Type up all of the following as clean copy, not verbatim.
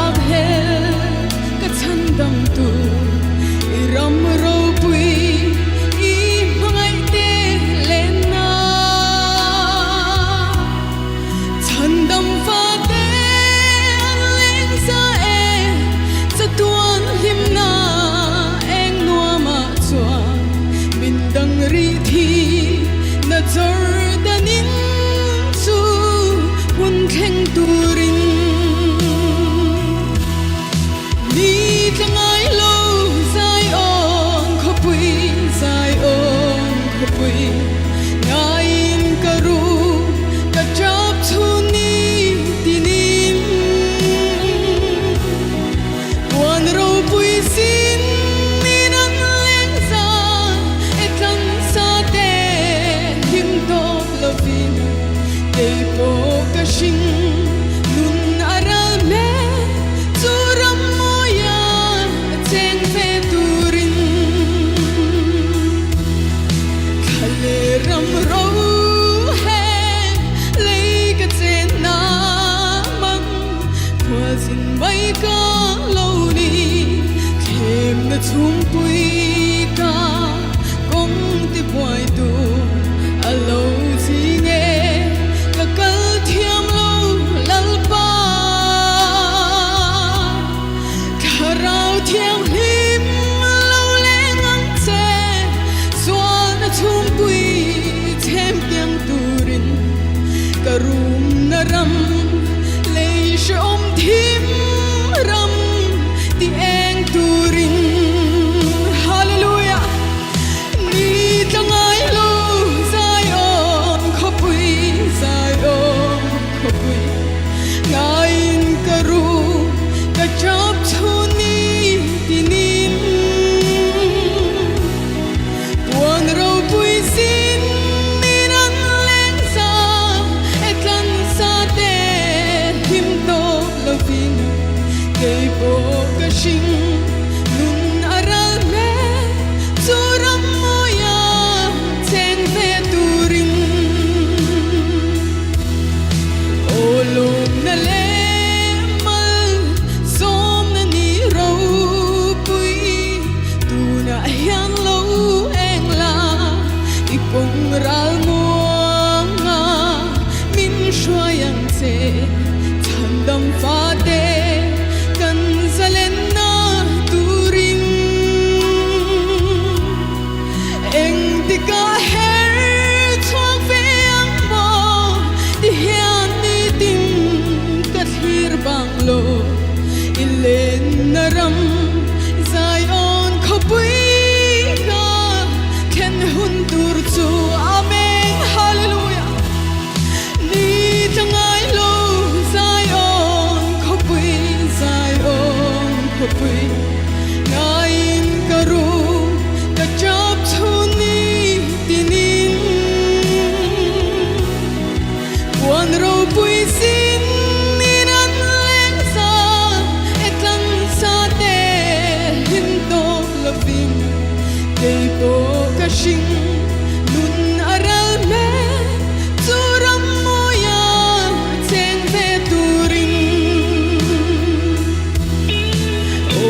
bạc hel ka chan dam tu ram ro pui i mangai te lena chan dam fa te an leng sa e sa tuan him na eng noa ma chua min dang ri thi na jordanin chu hun kheng turin ni tangai lo zai on khopui zai on khopui ngain karu ka chap chuni tinin wan ro pui sin minang leng za etan sa te him to lovin te po ka shin nun aral me churam moya cheng ve turin khale ram ro he lei ka chen na mang khwa sin bai ka lo ni khem na chung pui ka kong ti poi tu alo chi nge ka kal thiam lo lal pa kharau thiam him lo leng ang che sual na chung pui them tiang turin karum na ram lei shom thim ram ti eng turin hallelujah ni tangai lo zai on khopui zai on khopui ngain karu ka chap chuni tinin wan ro pui sin minan leng sa etlan sa te him to lovin kei po ka shin nun aral me churam moya chen ve turin olum na le mal som na ni ro pui tu na hian lo eng la ikong ral mo nga min shwayang che chandam fa te kan zalen na turin eng ti ka her chok ve ang mo ti hian ni tin ka thir bang lo ilen na ram zai on khopui ka khen hun tur chu amen hallelujah ni tangai lo zai on khopui ngain karu ka chap chuni tinin wan ro pui sin minan leng sa etlang sa te him to lovin kei po ka shin nun aral me churam moya cheng ve turin o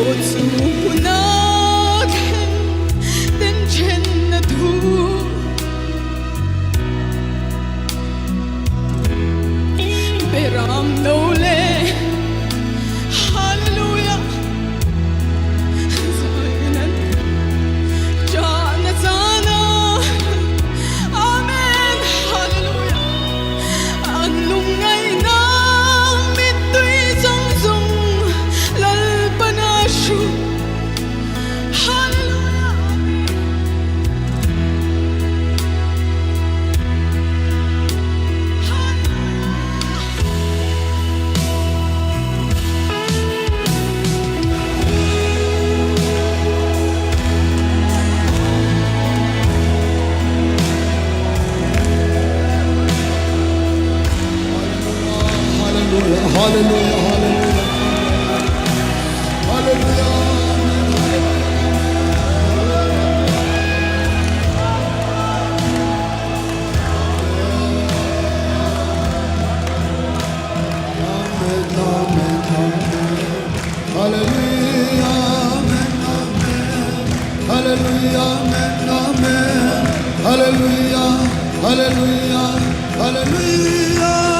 Hallelujah, hallelujah, hallelujah.